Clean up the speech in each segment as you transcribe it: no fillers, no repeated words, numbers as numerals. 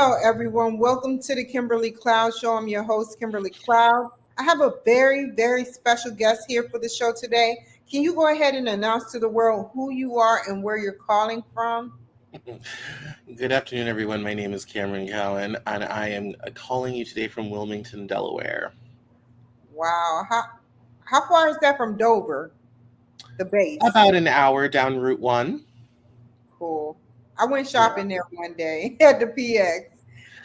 Hello, everyone. Welcome to the Kimberly Cloud Show. I'm your host, Kimberly Cloud. I have a very, very special guest here for the show today. Can you go ahead and announce to the world who you are and where you're calling from? Good afternoon, everyone. My name is Cameron Cowan, and I am calling you today from Wilmington, Delaware. Wow. How far is that from Dover, the base? About an hour down Route 1. Cool. I went Yeah. shopping there one day at the PX.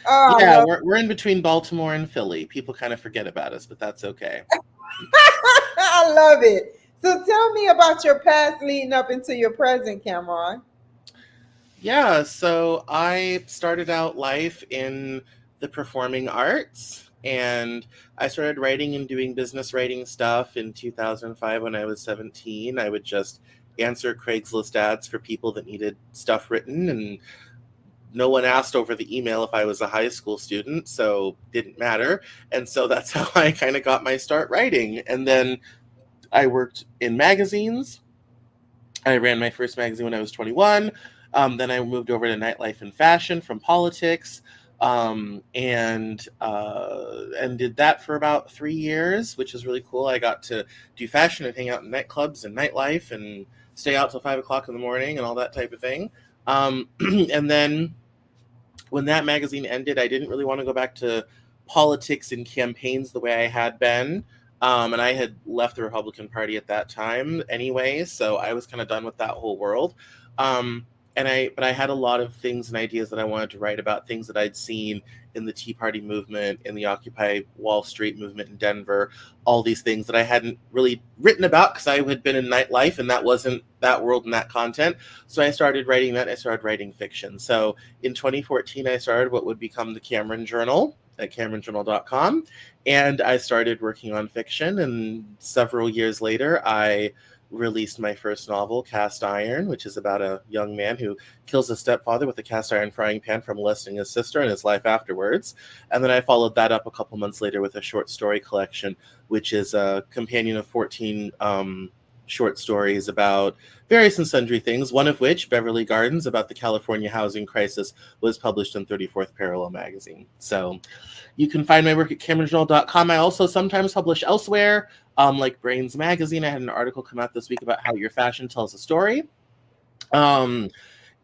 Oh, I Yeah, love we're in between Baltimore and Philly. People kind of forget about us, but that's okay. I love it. So tell me about your past leading up into your present, Cameron. Yeah, so I started out life in the performing arts, and I started writing and doing business writing stuff in 2005 when I was 17. I would just answer Craigslist ads for people that needed stuff written, and no one asked over the email if I was a high school student, so didn't matter. And so that's how I kind of got my start writing. And then I worked in magazines. I ran my first magazine when I was 21. Then I moved over to nightlife and fashion from politics, and did that for about 3 years, which is really cool. I got to do fashion and hang out in nightclubs and nightlife and stay out till 5 o'clock in the morning and all that type of thing. And then when that magazine ended, I didn't really want to go back to politics and campaigns the way I had been. And I had left the Republican Party at that time anyway, so I was kind of done with that whole world. Um, but I had a lot of things and ideas that I wanted to write about, things that I'd seen in the Tea Party movement, in the Occupy Wall Street movement in Denver, all these things that I hadn't really written about because I had been in nightlife and that wasn't that world and that content. So I started writing that. I started writing fiction. So in 2014, I started what would become the Cameron Journal at CameronJournal.com. And I started working on fiction. And several years later, I released my first novel, Cast Iron, which is about a young man who kills his stepfather with a cast iron frying pan for molesting his sister and his life afterwards. And then I followed that up a couple months later with a short story collection, which is a companion of 14 short stories about various and sundry things, one of which, Beverly Gardens, about the California housing crisis, was published in 34th Parallel magazine. So you can find my work at CameronJournal.com. I also sometimes publish elsewhere, like Brains Magazine. I had an article come out this week about how your fashion tells a story. And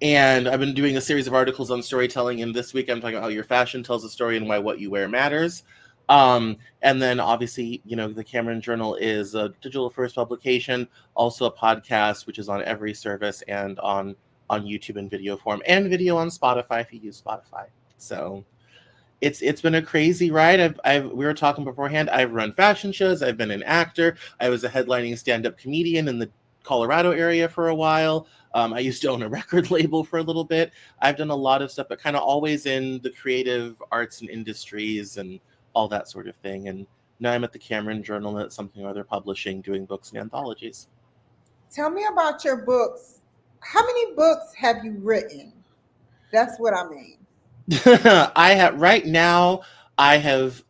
I've been doing a series of articles on storytelling, and this week I'm talking about how your fashion tells a story and why what you wear matters. And then obviously, the Cameron Journal is a digital first publication, also a podcast, which is on every service and on YouTube in video form, and video on Spotify if you use Spotify. So it's been a crazy ride. We were talking beforehand. I've run fashion shows. I've been an actor. I was a headlining stand-up comedian in the Colorado area for a while. I used to own a record label for a little bit. I've done a lot of stuff, but kind of always in the creative arts and industries and all that sort of thing. And now I'm at the Cameron Journal and at something or other publishing, doing books and anthologies. Tell me about your books. How many books have you written? That's what I mean. I have right now. I have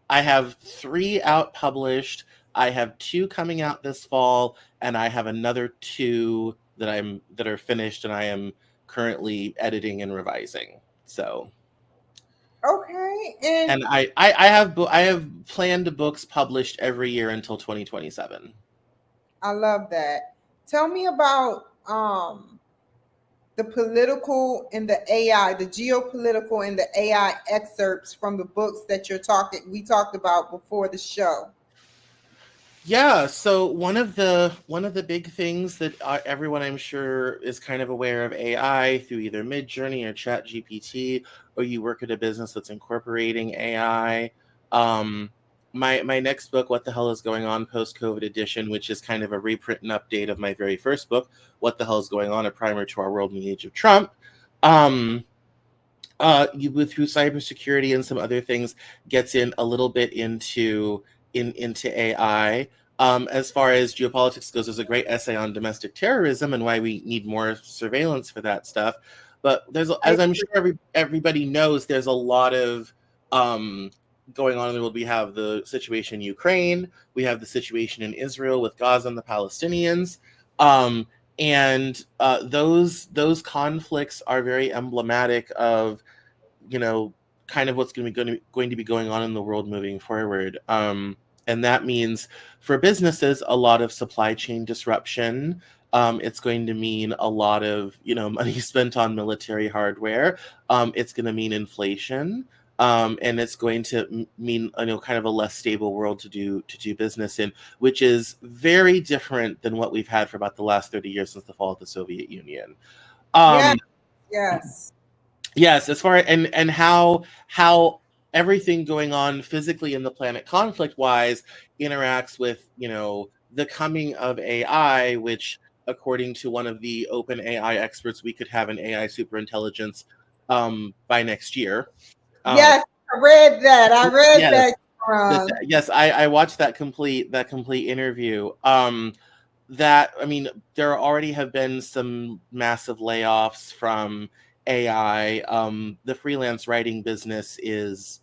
3 out published. I have 2 coming out this fall, and I have another 2 that are finished, and I am currently editing and revising. So, Okay, and and I have planned books published every year until 2027. I love that. Tell me about the political and the AI, the geopolitical and the AI excerpts from the books that we talked about before the show. Yeah, so one of the big things that everyone I'm sure is kind of aware of AI through either Midjourney or ChatGPT, or you work at a business that's incorporating AI. Um, my next book, What the Hell is Going On, Post COVID Edition, which is kind of a reprint and update of my very first book, What the Hell is Going On, A Primer to Our World in the Age of Trump. Um, through cybersecurity and some other things, gets in a little bit into AI. As far as geopolitics goes, there's a great essay on domestic terrorism and why we need more surveillance for that stuff. But I as I'm sure everybody knows, there's a lot of going on in the world. We have the situation in Ukraine, we have the situation in Israel with Gaza and the Palestinians, and those conflicts are very emblematic of, you know, kind of what's going to be going on in the world moving forward. And that means for businesses, a lot of supply chain disruption. It's going to mean a lot of, money spent on military hardware. It's going to mean inflation. And it's going to mean, kind of a less stable world to do business in, which is very different than what we've had for about the last 30 years since the fall of the Soviet Union. Yes, as far and how everything going on physically in the planet conflict wise interacts with, the coming of AI, which according to one of the open AI experts, we could have an AI superintelligence by next year. Yes, I read that. Yes, I watched that complete interview. There already have been some massive layoffs from AI. The freelance writing business is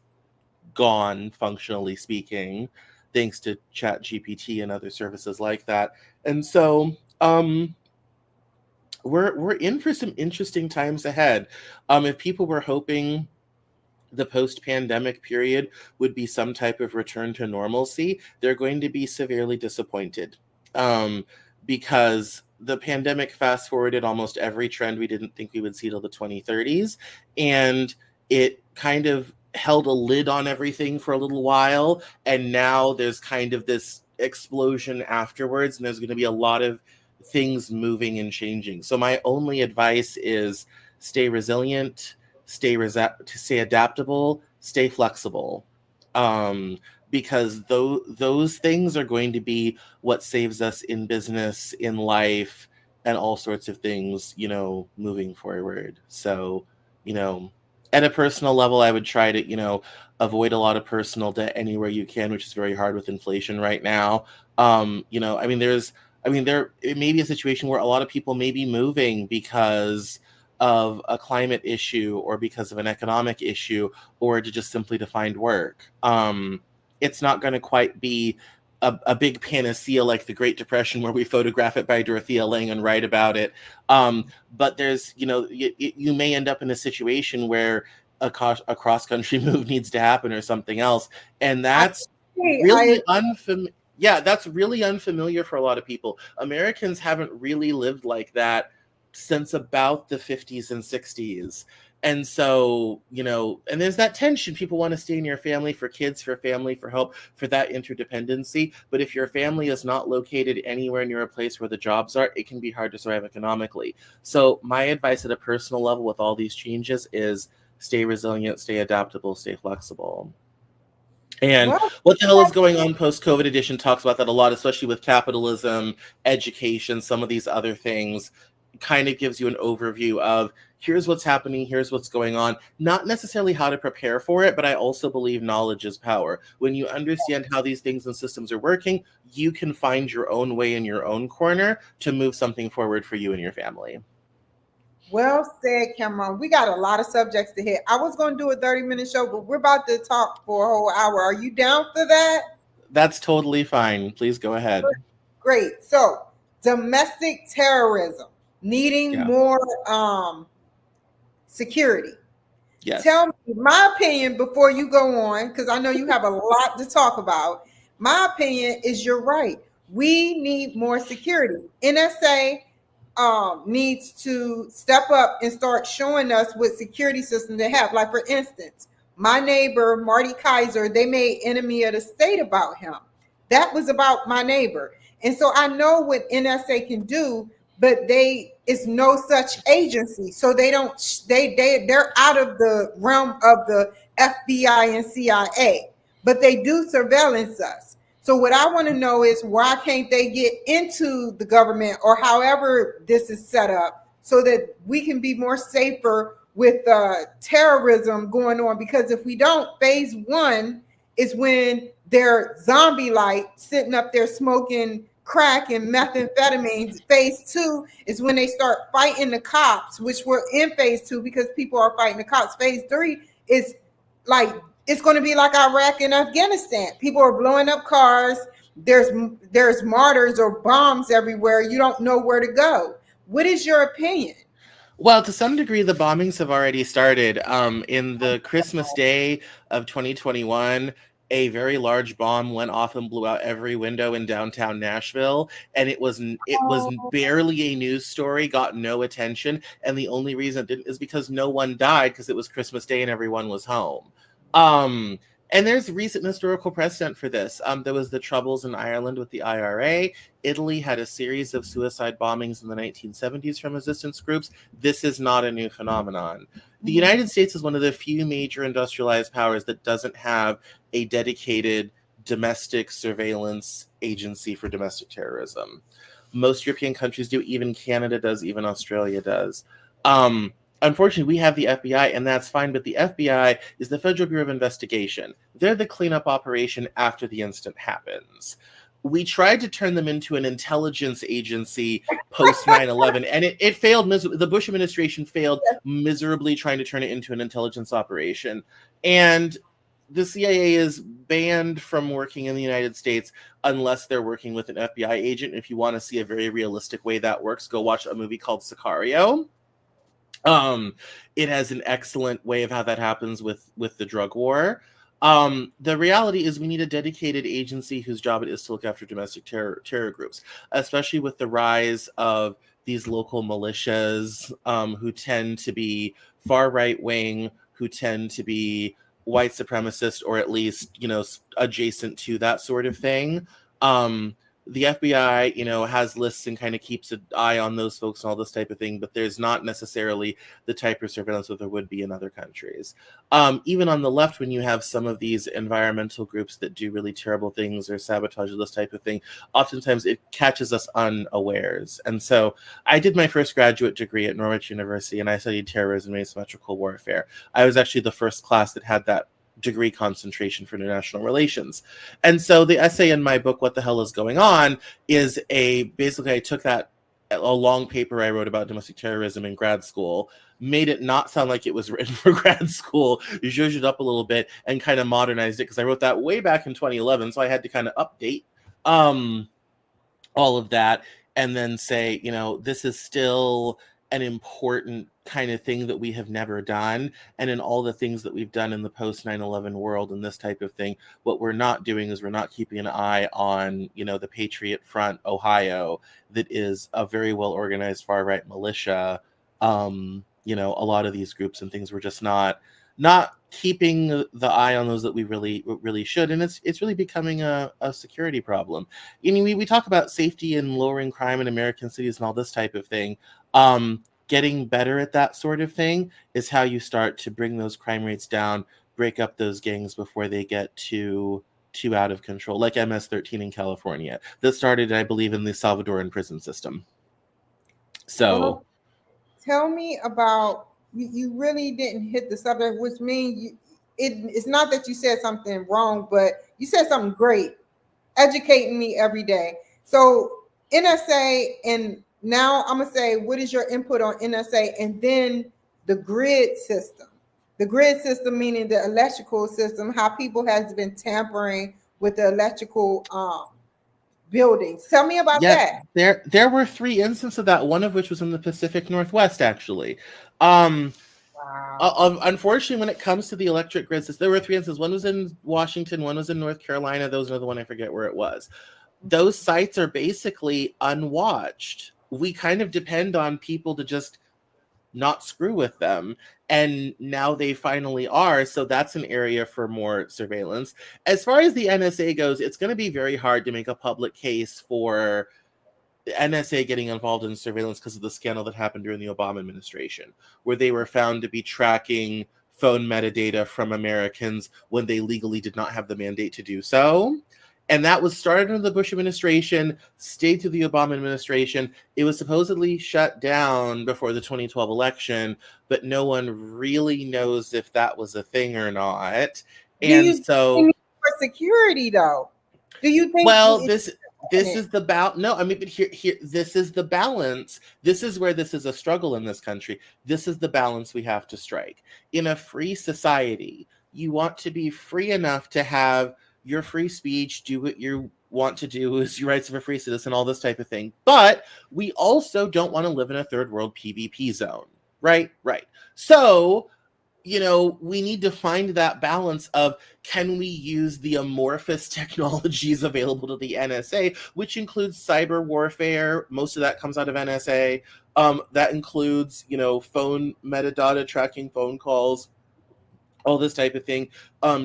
gone, functionally speaking, thanks to ChatGPT and other services like that. And so we're in for some interesting times ahead. If people were hoping the post-pandemic period would be some type of return to normalcy, they're going to be severely disappointed. Because the pandemic fast-forwarded almost every trend we didn't think we would see till the 2030s, and it kind of held a lid on everything for a little while, and now there's kind of this explosion afterwards, and there's going to be a lot of things moving and changing. So my only advice is stay resilient, stay adaptable, stay flexible. Because those things are going to be what saves us in business, in life, and all sorts of things, moving forward. So, at a personal level, I would try to, avoid a lot of personal debt anywhere you can, which is very hard with inflation right now. There it may be a situation where a lot of people may be moving because of a climate issue or because of an economic issue or just simply to find work. It's not going to quite be a big panacea like the Great Depression where we photograph it by Dorothea Lange and write about it. But there's, you may end up in a situation where a cross-country move needs to happen or something else. And that's really unfamiliar. Yeah, that's really unfamiliar for a lot of people. Americans haven't really lived like that since about the 50s and 60s. And so, and there's that tension. People want to stay in your family for kids, for family, for help, for that interdependency. But if your family is not located anywhere near a place where the jobs are, it can be hard to survive economically. So my advice at a personal level with all these changes is stay resilient, stay adaptable, stay flexible. And what the hell is going on post-COVID edition talks about that a lot, especially with capitalism, education, some of these other things. Kind of gives you an overview of here's what's happening, here's what's going on, not necessarily how to prepare for it, but I also believe knowledge is power. When you understand how these things and systems are working, you can find your own way in your own corner to move something forward for you and your family. Well said, Cameron. We got a lot of subjects to hit. I was going to do a 30-minute show, but we're about to talk for a whole hour. Are you down for that? That's totally fine. Please go ahead. Great. So, domestic terrorism. Needing more security. Yes. Tell me my opinion before you go on, because I know you have a lot to talk about. My opinion is you're right. We need more security. NSA needs to step up and start showing us what security systems they have. Like, for instance, my neighbor, Marty Kaiser, they made enemy of the state about him. That was about my neighbor. And so I know what NSA can do, but it's no such agency. So they're out of the realm of the FBI and CIA, but they do surveillance us. So what I want to know is why can't they get into the government or however this is set up so that we can be more safer with terrorism going on? Because if we don't, phase one is when they're zombie-like sitting up there smoking crack and methamphetamines. Phase two is when they start fighting the cops, which we're in phase two because people are fighting the cops. Phase three is like, it's going to be like Iraq and Afghanistan. People are blowing up cars. There's martyrs or bombs everywhere. You don't know where to go. What is your opinion? Well, to some degree, the bombings have already started. In the Christmas Day of 2021, a very large bomb went off and blew out every window in downtown Nashville, and it was Oh, barely a news story, got no attention, and the only reason it didn't is because no one died because it was Christmas Day and everyone was home. Um, and there's recent historical precedent for this. There was the troubles in Ireland with the IRA. Italy had a series of suicide bombings in the 1970s from resistance groups. This is not a new phenomenon. The United States is one of the few major industrialized powers that doesn't have a dedicated domestic surveillance agency for domestic terrorism. Most European countries do, even Canada does, even Australia does. Unfortunately, we have the FBI, and that's fine, but the FBI is the Federal Bureau of Investigation. They're the cleanup operation after the incident happens. We tried to turn them into an intelligence agency post 9/11, and it failed miserably. The Bush administration failed miserably trying to turn it into an intelligence operation. And the CIA is banned from working in the United States unless they're working with an FBI agent. If you want to see a very realistic way that works, go watch a movie called Sicario. It has an excellent way of how that happens with the drug war. The reality is we need a dedicated agency whose job it is to look after domestic terror groups, especially with the rise of these local militias who tend to be far right wing, who tend to be white supremacist, or at least, adjacent to that sort of thing. The FBI, has lists and kind of keeps an eye on those folks and all this type of thing, but there's not necessarily the type of surveillance that there would be in other countries. Even on the left, when you have some of these environmental groups that do really terrible things or sabotage this type of thing, oftentimes it catches us unawares. And so I did my first graduate degree at Norwich University, and I studied terrorism and asymmetrical warfare. I was actually the first class that had that degree concentration for international relations. And so the essay in my book, What the Hell is Going On, is basically I took a long paper I wrote about domestic terrorism in grad school, made it not sound like it was written for grad school, zhuzhed it up a little bit, and kind of modernized it, because I wrote that way back in 2011, so I had to kind of update all of that, and then say, this is still an important kind of thing that we have never done. And in all the things that we've done in the post 9/11 world and this type of thing, what we're not doing is we're not keeping an eye on, the Patriot Front, Ohio, that is a very well organized far right militia. A lot of these groups and things, we're just not keeping the eye on those that we really should, and it's really becoming a security problem. We talk about safety and lowering crime in American cities and all this type of thing. Getting better at that sort of thing is how you start to bring those crime rates down, break up those gangs before they get too out of control, like MS-13 in California. That started, I believe, in the Salvadoran prison system. So, well, tell me about, you really didn't hit the subject, which means it's not that you said something wrong, but you said something great, educating me every day. So NSA, and now I'm going to say, what is your input on NSA? And then the grid system. The grid system, meaning the electrical system, how people has been tampering with the electrical buildings. Tell me about that. There were 3 instances of that, one of which was in the Pacific Northwest, actually. Wow. Unfortunately, when it comes to the electric grid system, there were 3 instances. One was in Washington, one was in North Carolina. There was another one, I forget where it was. Those sites are basically unwatched. We kind of depend on people to just not screw with them, and now they finally are, so that's an area for more surveillance. As far as the NSA goes, it's going to be very hard to make a public case for the NSA getting involved in surveillance because of the scandal that happened during the Obama administration, where they were found to be tracking phone metadata from Americans when they legally did not have the mandate to do so. And that was started under the Bush administration, stayed through the Obama administration. It was supposedly shut down before the 2012 election, but no one really knows if that was a thing or not. And so, for security, though, do you think? Well, this is the balance. No, I mean, but here, this is the balance. This is where this is a struggle in this country. This is the balance we have to strike. In a free society, you want to be free enough to have your free speech, do what you want to do, is your rights of a free citizen, all this type of thing. But we also don't want to live in a third world PvP zone. Right. So, we need to find that balance of, can we use the amorphous technologies available to the NSA, which includes cyber warfare. Most of that comes out of NSA. That includes, phone metadata, tracking phone calls, all this type of thing,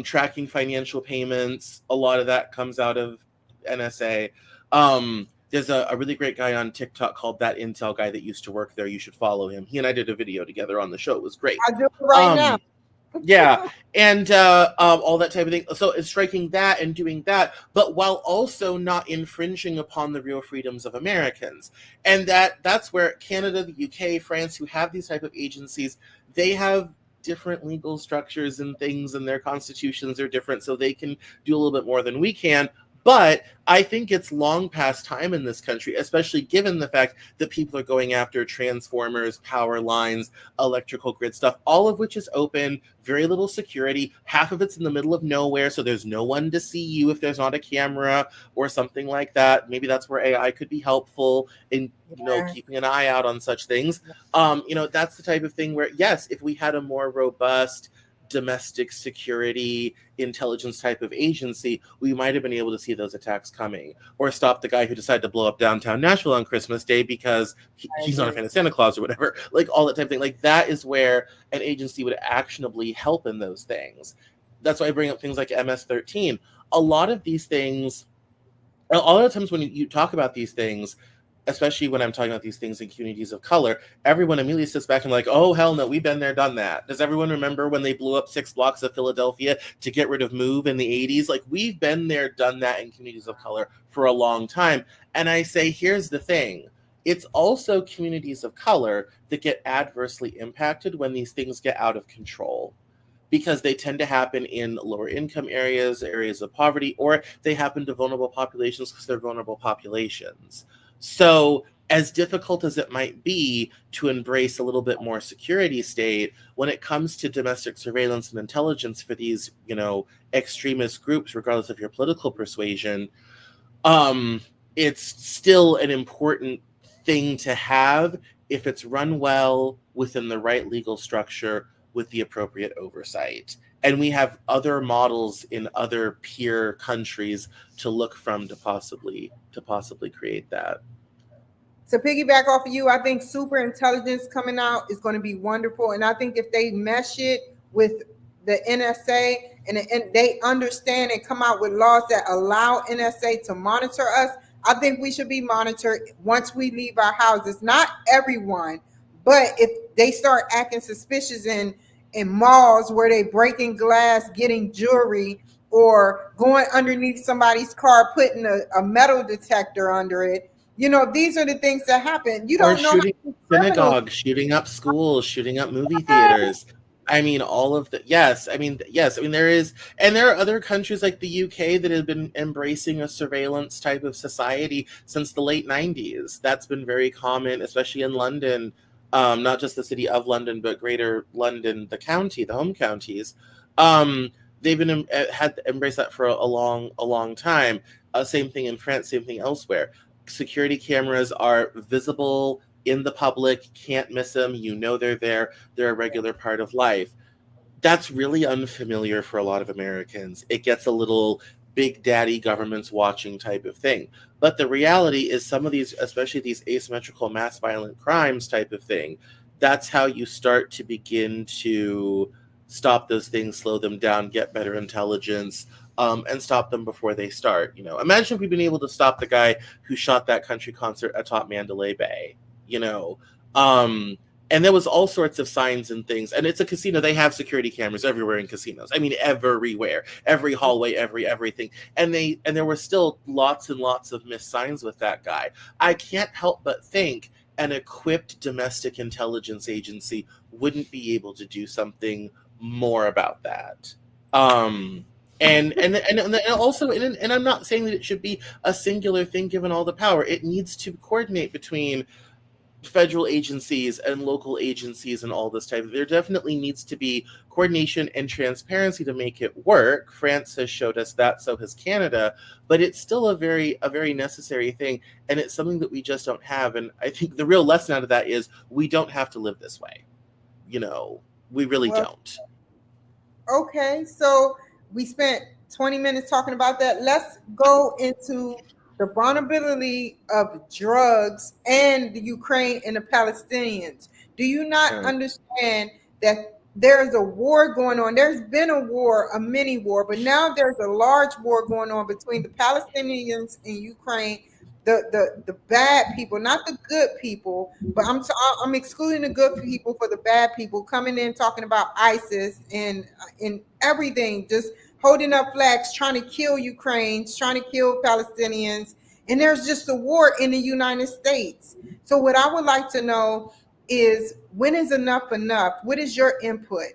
tracking financial payments. A lot of that comes out of NSA. There's a really great guy on TikTok called That Intel Guy that used to work there. You should follow him. He and I did a video together on the show. It was great. I do it right now. Yeah, and all that type of thing. So it's striking that and doing that, but while also not infringing upon the real freedoms of Americans. And that's where Canada, the UK, France, who have these type of agencies, they have different legal structures and things, and their constitutions are different, so they can do a little bit more than we can. But I think it's long past time in this country, especially given the fact that people are going after transformers, power lines, electrical grid stuff, all of which is open, very little security. Half of it's in the middle of nowhere, so there's no one to see you if there's not a camera or something like that. Maybe that's where AI could be helpful in, keeping an eye out on such things. That's the type of thing where, yes, if we had a more robust domestic security intelligence type of agency, we might have been able to see those attacks coming, or stop the guy who decided to blow up downtown Nashville on Christmas Day because he's not a fan of Santa Claus or whatever, like all that type of thing. Like, that is where an agency would actionably help in those things. That's why I bring up things like MS-13. A lot of these things, a lot of times when you talk about these things, especially when I'm talking about these things in communities of color, everyone immediately sits back and like, oh, hell no, we've been there, done that. Does everyone remember when they blew up 6 blocks of Philadelphia to get rid of MOVE in the 80s? Like, we've been there, done that in communities of color for a long time. And I say, here's the thing. It's also communities of color that get adversely impacted when these things get out of control, because they tend to happen in lower income areas, areas of poverty, or they happen to vulnerable populations because they're vulnerable populations. So as difficult as it might be to embrace a little bit more security state, when it comes to domestic surveillance and intelligence for these, extremist groups, regardless of your political persuasion, it's still an important thing to have if it's run well within the right legal structure with the appropriate oversight. And we have other models in other peer countries to look from to possibly create that. To piggyback off of you, I think super intelligence coming out is going to be wonderful. And I think if they mesh it with the NSA and they understand and come out with laws that allow NSA to monitor us, I think we should be monitored once we leave our houses. Not everyone, but if they start acting suspicious in malls where they breaking glass, getting jewelry, or going underneath somebody's car, putting a metal detector under it. These are the things that happen. You don't know. Shooting synagogues, shooting up schools, shooting up movie theaters. I mean, all of the, yes. I mean, there is, and there are other countries like the UK that have been embracing a surveillance type of society since the late 90s. That's been very common, especially in London, not just the city of London, but Greater London, the county, the home counties. They've been had embraced that for a long time. Same thing in France, same thing elsewhere. Security cameras are visible in the public, can't miss them, they're there, they're a regular part of life. That's really unfamiliar for a lot of Americans. It gets a little big daddy government's watching type of thing. But the reality is some of these, especially these asymmetrical mass violent crimes type of thing, that's how you start to begin to stop those things, slow them down, get better intelligence, and stop them before they start. Imagine if we'd been able to stop the guy who shot that country concert atop Mandalay Bay, and there was all sorts of signs and things. And it's a casino. They have security cameras everywhere in casinos. I mean, everywhere, every hallway, everything. And there were still lots and lots of missed signs with that guy. I can't help but think an equipped domestic intelligence agency wouldn't be able to do something more about that. And also, and I'm not saying that it should be a singular thing given all the power. It needs to coordinate between federal agencies and local agencies and all this type. There definitely needs to be coordination and transparency to make it work. France has showed us that, so has Canada, but it's still a very necessary thing, and it's something that we just don't have. And I think the real lesson out of that is we don't have to live this way. we really Well, don't. okay, so we spent 20 minutes talking about that. Let's go into the vulnerability of drugs and the Ukraine and the Palestinians. Do you not Yeah. understand that there's a war going on? There's been a war, a mini war, but now there's a large war going on between the Palestinians and Ukraine. The bad people, not the good people, but I'm excluding the good people for the bad people coming in talking about ISIS and everything, just holding up flags, trying to kill Ukrainians, trying to kill Palestinians, and there's just a war in the United States. So what I would like to know is, when is enough enough? What is your input?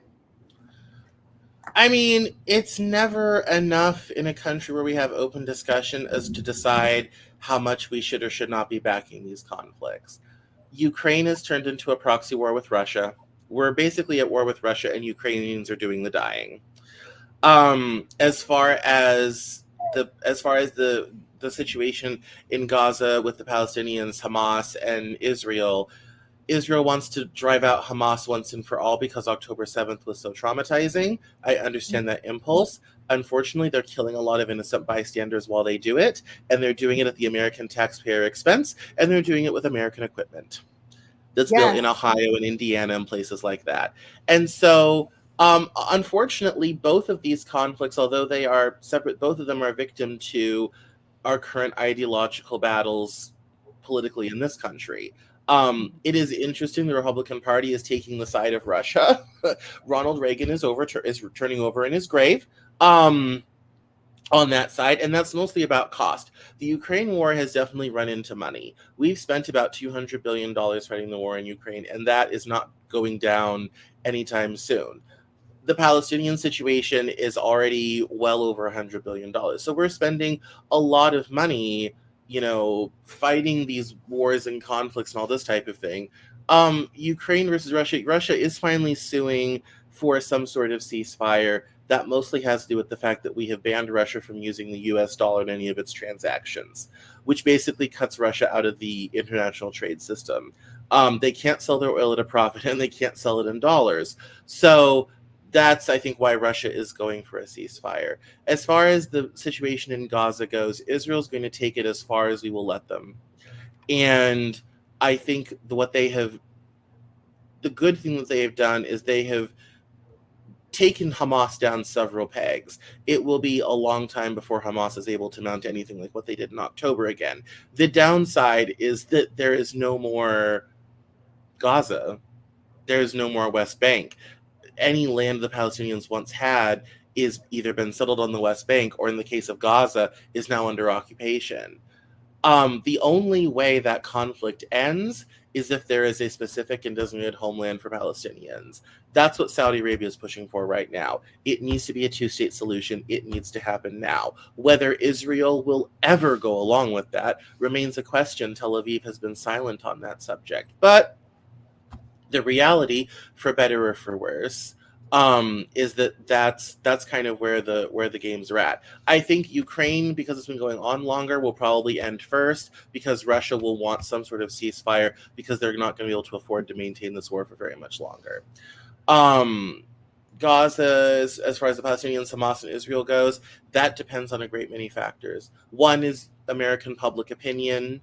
I mean, it's never enough in a country where we have open discussion as to decide how much we should or should not be backing these conflicts. Ukraine has turned into a proxy war with Russia. We're basically at war with Russia, and Ukrainians are doing the dying. As far as the situation in Gaza with the Palestinians, Hamas, and Israel, Israel wants to drive out Hamas once and for all because October 7th was so traumatizing. I understand that impulse. Unfortunately, they're killing a lot of innocent bystanders while they do it, and they're doing it at the American taxpayer expense, and they're doing it with American equipment that's built in Yes. Ohio and Indiana and places like that. And so, unfortunately, both of these conflicts, although they are separate, both of them are victim to our current ideological battles politically in this country. It is interesting the Republican Party is taking the side of Russia. Ronald Reagan is turning over in his grave on that side, and that's mostly about cost. The Ukraine war has definitely run into money. We've spent about $200 billion fighting the war in Ukraine, and that is not going down anytime soon. The Palestinian situation is already well over $100 billion. So we're spending a lot of money, fighting these wars and conflicts and all this type of thing. Ukraine versus Russia. Russia is finally suing for some sort of ceasefire. That mostly has to do with the fact that we have banned Russia from using the US dollar in any of its transactions, which basically cuts Russia out of the international trade system. They can't sell their oil at a profit, and they can't sell it in dollars. So that's, I think, why Russia is going for a ceasefire. As far as the situation in Gaza goes, Israel's going to take it as far as we will let them. And I think the good thing that they have done is they have taken Hamas down several pegs. It will be a long time before Hamas is able to mount anything like what they did in October again. The downside is that there is no more Gaza. There is no more West Bank. Any land the Palestinians once had is either been settled on the West Bank, or in the case of Gaza, is now under occupation. The only way that conflict ends is if there is a specific and designated homeland for Palestinians. That's what Saudi Arabia is pushing for right now. It needs to be a two-state solution. It needs to happen now. Whether Israel will ever go along with that remains a question. Tel Aviv has been silent on that subject. But the reality, for better or for worse, is that's kind of where the games are at. I think Ukraine, because it's been going on longer, will probably end first, because Russia will want some sort of ceasefire, because they're not going to be able to afford to maintain this war for very much longer. Gaza, as far as the Palestinians, Hamas, and Israel goes, that depends on a great many factors. One is American public opinion,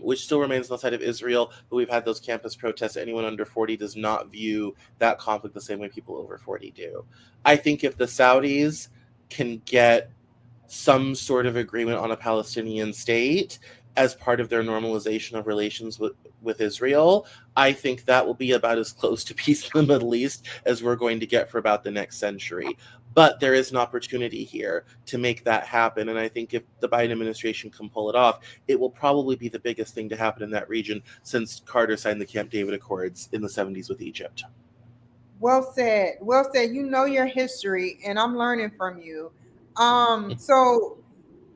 which still remains on the side of Israel, but we've had those campus protests. Anyone under 40 does not view that conflict the same way people over 40 do. I think if the Saudis can get some sort of agreement on a Palestinian state as part of their normalization of relations with Israel, I think that will be about as close to peace in the Middle East as we're going to get for about the next century. But there is an opportunity here to make that happen. And I think if the Biden administration can pull it off, it will probably be the biggest thing to happen in that region since Carter signed the Camp David Accords in the 70s with Egypt. Well said. Well said. You know your history, and I'm learning from you. So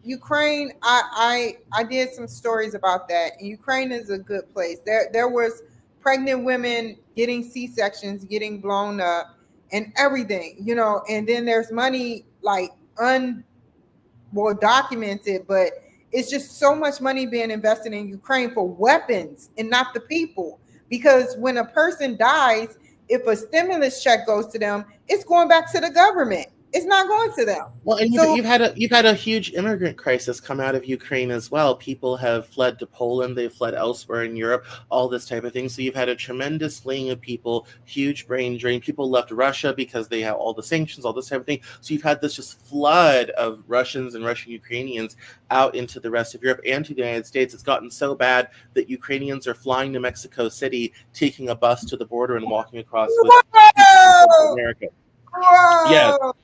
Ukraine, I did some stories about that. And Ukraine is a good place. There was pregnant women getting C-sections, getting blown up, and everything, and then there's money like documented, but it's just so much money being invested in Ukraine for weapons and not the people. Because when a person dies, if a stimulus check goes to them, it's going back to the government. It's not going to them. Well, and So you've had a huge immigrant crisis come out of Ukraine as well. People have fled to Poland, they've fled elsewhere in Europe, all this type of thing. So you've had a tremendous fleeing of people, huge brain drain. People left Russia because they have all the sanctions, all this type of thing. So you've had this just flood of Russians and Russian Ukrainians out into the rest of Europe and to the United States. It's gotten so bad that Ukrainians are flying to Mexico City, taking a bus to the border and walking across with whoa, America. Yes. whoa.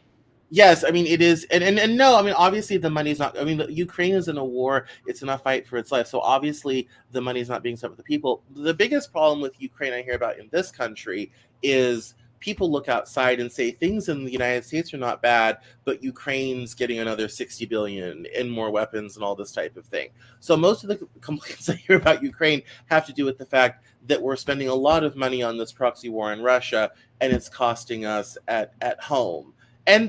Yes, I mean it is, and no, I mean obviously the money's not. I mean Ukraine is in a war; it's in a fight for its life. So obviously the money's not being spent with the people. The biggest problem with Ukraine I hear about in this country is people look outside and say things in the United States are not bad, but Ukraine's getting another 60 billion and more weapons and all this type of thing. So most of the complaints I hear about Ukraine have to do with the fact that we're spending a lot of money on this proxy war in Russia, and it's costing us at home. And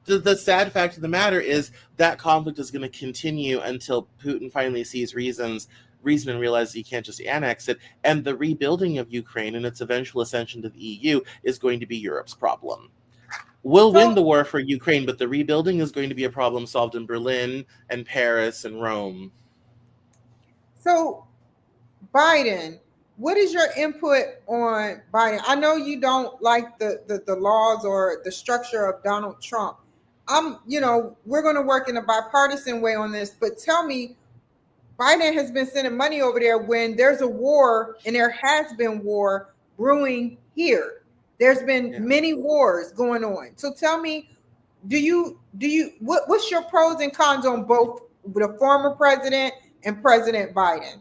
the sad fact of the matter is that conflict is going to continue until Putin finally sees reason and realizes he can't just annex it. And the rebuilding of Ukraine and its eventual ascension to the EU is going to be Europe's problem. We'll win the war for Ukraine, but the rebuilding is going to be a problem solved in Berlin and Paris and Rome. So Biden, what is your input on Biden? I know you don't like the laws or the structure of Donald Trump. We're going to work in a bipartisan way on this, but tell me, Biden has been sending money over there when there's a war, and there has been war brewing here. There's been many wars going on. So tell me, what's your pros and cons on both the former president and President Biden?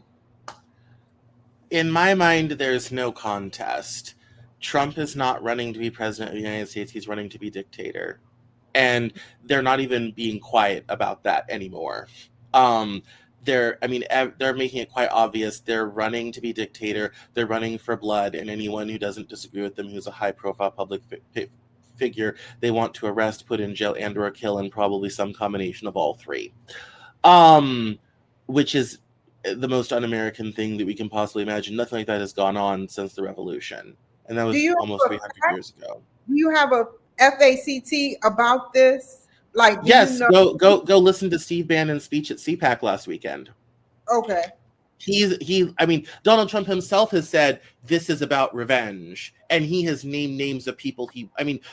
In my mind, there's no contest. Trump is not running to be president of the United States. He's running to be dictator. And they're not even being quiet about that anymore. They're making it quite obvious. They're running to be dictator. They're running for blood, and anyone who doesn't disagree with them, who's a high-profile public figure, they want to arrest, put in jail, and/or kill, and probably some combination of all three. Which is the most un-American thing that we can possibly imagine. Nothing like that has gone on since the revolution, and that was almost 300 years ago. Do you have a FACT about this? Like, yes, go listen to Steve Bannon's speech at CPAC last weekend. Okay. Donald Trump himself has said this is about revenge, and he has named names of people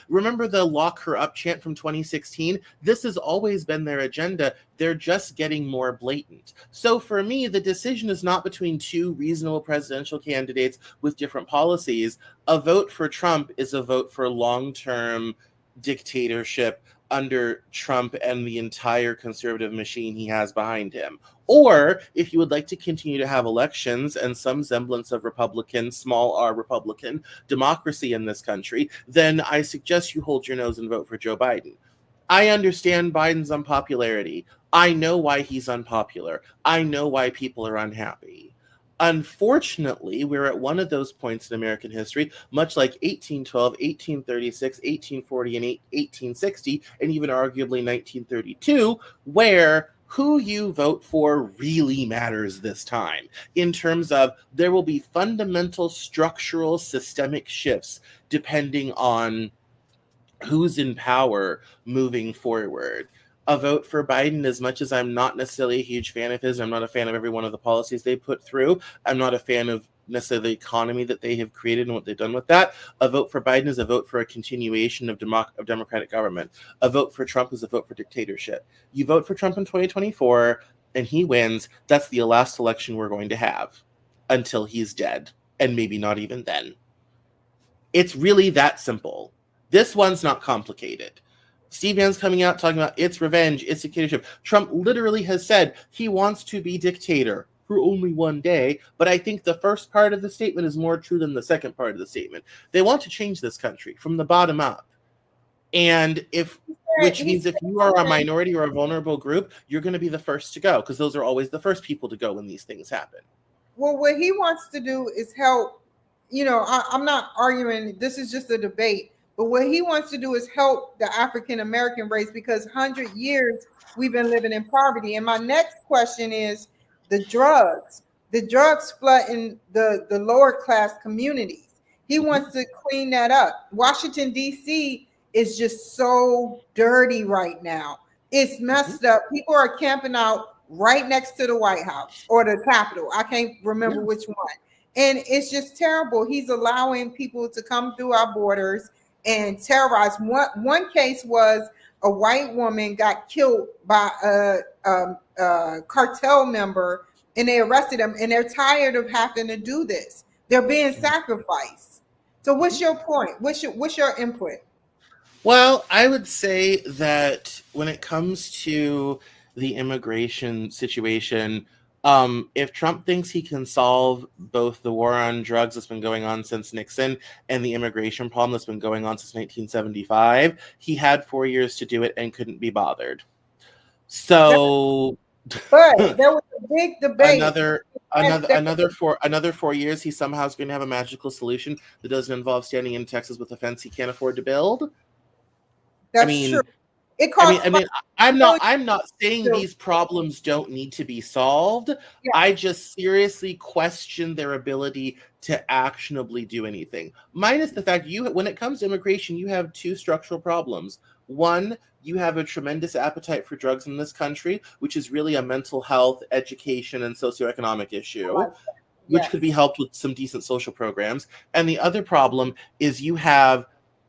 remember the lock her up chant from 2016? This has always been their agenda. They're just getting more blatant. So for me, the decision is not between two reasonable presidential candidates with different policies. A vote for Trump is a vote for long-term dictatorship under Trump and the entire conservative machine he has behind him. Or if you would like to continue to have elections and some semblance of Republican, small r Republican democracy in this country, then I suggest you hold your nose and vote for Joe Biden. I understand Biden's unpopularity. I know why he's unpopular. I know why people are unhappy. Unfortunately, we're at one of those points in American history, much like 1812, 1836, 1840, and 1860, and even arguably 1932, where who you vote for really matters this time, in terms of there will be fundamental structural systemic shifts depending on who's in power moving forward. A vote for Biden, as much as I'm not necessarily a huge fan of his, I'm not a fan of every one of the policies they put through, I'm not a fan of necessarily the economy that they have created and what they've done with that. A vote for Biden is a vote for a continuation of democratic government. A vote for Trump is a vote for dictatorship. You vote for Trump in 2024 and he wins, that's the last election we're going to have until he's dead, and maybe not even then. It's really that simple. This one's not complicated. Steve Bannon's coming out talking about it's revenge, it's dictatorship. Trump literally has said he wants to be dictator for only one day, but I think the first part of the statement is more true than the second part of the statement. They want to change this country from the bottom up. And which means if you are a minority or a vulnerable group, you're going to be the first to go, because those are always the first people to go when these things happen. Well, what he wants to do is help, I'm not arguing, this is just a debate. But what he wants to do is help the African-American race, because 100 years we've been living in poverty. And my next question is the drugs. The drugs flooding the lower class communities. He wants to clean that up. Washington, D.C. is just so dirty right now. It's messed up. People are camping out right next to the White House or the Capitol. I can't remember which one. And it's just terrible. He's allowing people to come through our borders and terrorize. One case was a white woman got killed by a cartel member, and they arrested him, and they're tired of having to do this. They're being sacrificed. So what's your point? What's your input? Well, I would say that when it comes to the immigration situation, if Trump thinks he can solve both the war on drugs that's been going on since Nixon and the immigration problem that's been going on since 1975, he had 4 years to do it and couldn't be bothered. So, but there was a big debate. Another 4 years, he somehow is going to have a magical solution that doesn't involve standing in Texas with a fence he can't afford to build. That's true. It costs. I'm not saying these problems don't need to be solved. Yeah. I just seriously question their ability to actionably do anything. Minus the fact when it comes to immigration, you have two structural problems. One, you have a tremendous appetite for drugs in this country, which is really a mental health, education, and socioeconomic issue, which could be helped with some decent social programs. And the other problem is you have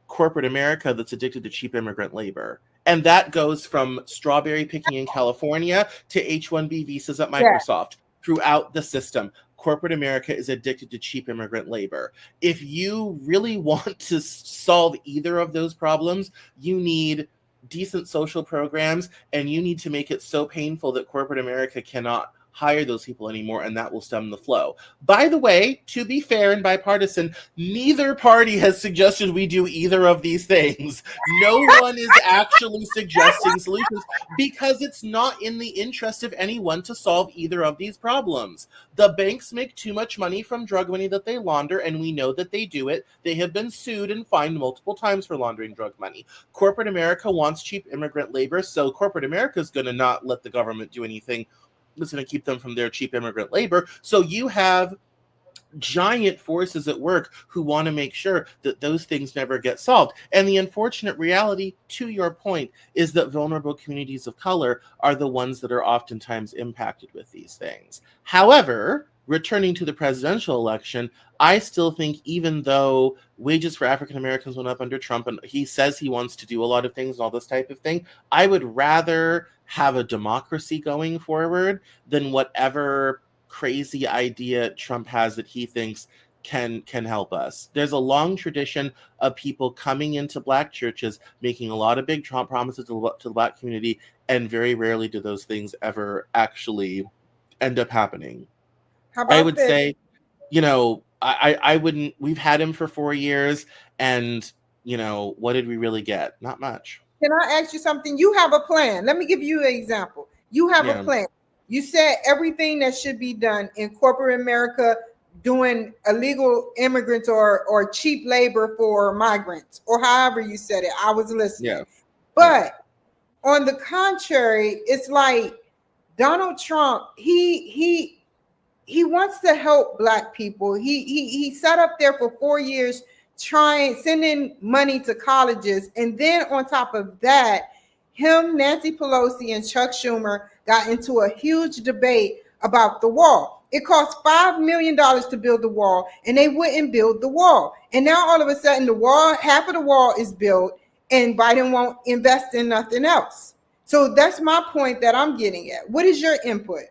corporate America that's addicted to cheap immigrant labor. And that goes from strawberry picking in California to H-1B visas at Microsoft. Throughout the system, corporate America is addicted to cheap immigrant labor. If you really want to solve either of those problems, you need decent social programs, and you need to make it so painful that corporate America cannot hire those people anymore, and that will stem the flow. By the way, to be fair and bipartisan, neither party has suggested we do either of these things. No one is actually suggesting solutions because it's not in the interest of anyone to solve either of these problems. The banks make too much money from drug money that they launder, and we know that they do it. They have been sued and fined multiple times for laundering drug money. Corporate America wants cheap immigrant labor, so corporate America is going to not let the government do anything that's going to keep them from their cheap immigrant labor. So you have giant forces at work who want to make sure that those things never get solved. And the unfortunate reality, to your point, is that vulnerable communities of color are the ones that are oftentimes impacted with these things. However, returning to the presidential election, I still think even though wages for African Americans went up under Trump, and he says he wants to do a lot of things and all this type of thing, I would rather have a democracy going forward than whatever crazy idea Trump has that he thinks can help us. There's a long tradition of people coming into Black churches, making a lot of big Trump promises to the Black community, and very rarely do those things ever actually end up happening. I would say, I wouldn't, we've had him for 4 years, and, what did we really get? Not much. Can I ask you something? You have a plan. Let me give you an example. You have a plan. You said everything that should be done in corporate America, doing illegal immigrants or cheap labor for migrants, or however you said it. I was listening. Yeah. But on the contrary, it's like Donald Trump, he wants to help Black people. He sat up there for 4 years sending money to colleges. And then on top of that, him, Nancy Pelosi, and Chuck Schumer got into a huge debate about the wall. It cost $5 million to build the wall, and they wouldn't build the wall. And now all of a sudden the wall, half of the wall is built, and Biden won't invest in nothing else. So that's my point that I'm getting at. What is your input?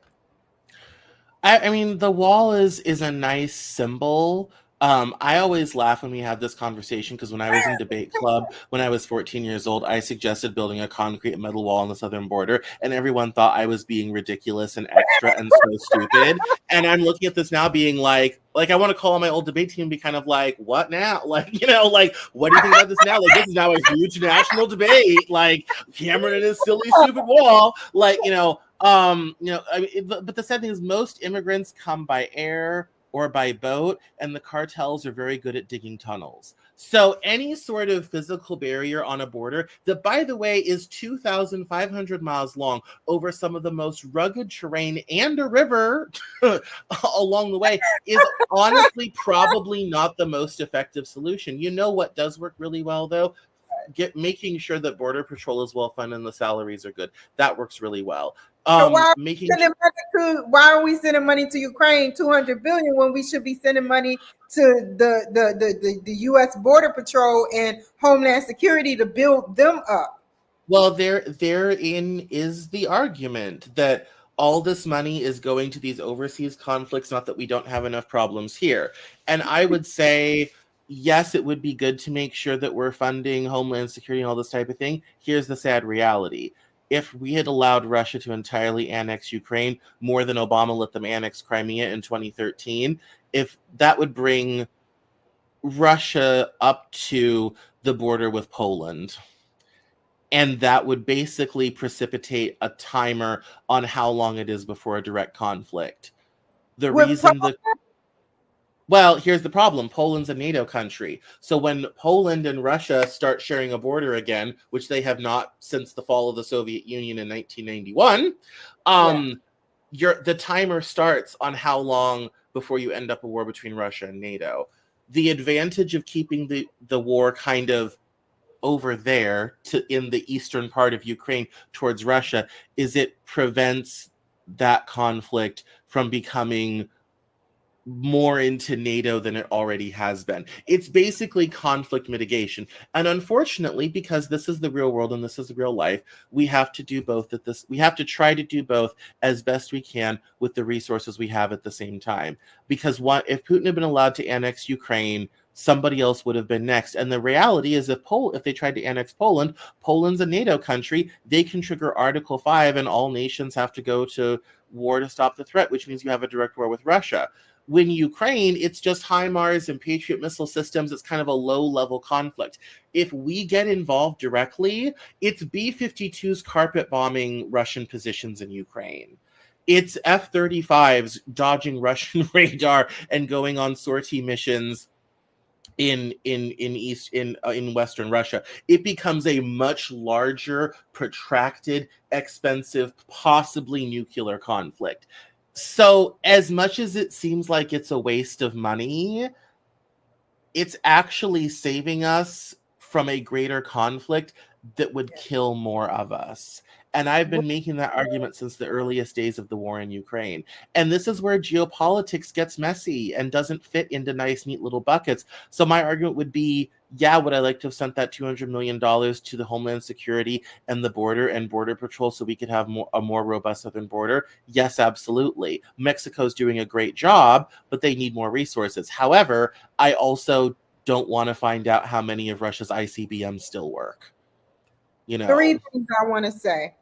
I mean, the wall is a nice symbol. I always laugh when we have this conversation because when I was in debate club, when I was 14 years old, I suggested building a concrete and metal wall on the southern border, and everyone thought I was being ridiculous and extra and so stupid. And I'm looking at this now being like I want to call on my old debate team and be kind of like, what now? What do you think about this now? This is now a huge national debate. Cameron and his silly, stupid wall. But the sad thing is most immigrants come by air or by boat, and the cartels are very good at digging tunnels. So any sort of physical barrier on a border that, by the way, is 2,500 miles long over some of the most rugged terrain and a river along the way is honestly probably not the most effective solution. You know what does work really well, though? Making sure that Border Patrol is well funded and the salaries are good. That works really well. So why are we sending money to Ukraine, 200 billion, when we should be sending money to the U.S. Border Patrol and Homeland Security to build them up? Well, therein is the argument that all this money is going to these overseas conflicts, not that we don't have enough problems here. And I would say, yes, it would be good to make sure that we're funding Homeland Security and all this type of thing. Here's the sad reality. If we had allowed Russia to entirely annex Ukraine more than Obama let them annex Crimea in 2013, if that would bring Russia up to the border with Poland. And that would basically precipitate a timer on how long it is before a direct conflict. Well, here's the problem. Poland's a NATO country. So when Poland and Russia start sharing a border again, which they have not since the fall of the Soviet Union in 1991, the timer starts on how long before you end up a war between Russia and NATO. The advantage of keeping the war kind of over there in the eastern part of Ukraine towards Russia is it prevents that conflict from becoming more into NATO than it already has been. It's basically conflict mitigation. And unfortunately, because this is the real world and this is the real life, we have to do both we have to try to do both as best we can with the resources we have at the same time. Because if Putin had been allowed to annex Ukraine, somebody else would have been next. And the reality is if they tried to annex Poland, Poland's a NATO country, they can trigger Article 5 and all nations have to go to war to stop the threat, which means you have a direct war with Russia. When Ukraine, it's just HIMARS and Patriot missile systems. It's kind of a low-level conflict. If we get involved directly, it's B-52s carpet bombing Russian positions in Ukraine. It's F-35s dodging Russian radar and going on sortie missions in Western Russia. It becomes a much larger, protracted, expensive, possibly nuclear conflict. So as much as it seems like it's a waste of money, it's actually saving us from a greater conflict that would kill more of us. And I've been making that argument since the earliest days of the war in Ukraine. And this is where geopolitics gets messy and doesn't fit into nice, neat little buckets. So my argument would be, yeah, would I like to have sent that $200 million to the Homeland Security and the border and Border Patrol so we could have a more robust southern border? Yes, absolutely. Mexico's doing a great job, but they need more resources. However, I also don't want to find out how many of Russia's ICBMs still work. You know, 3 things I want to say.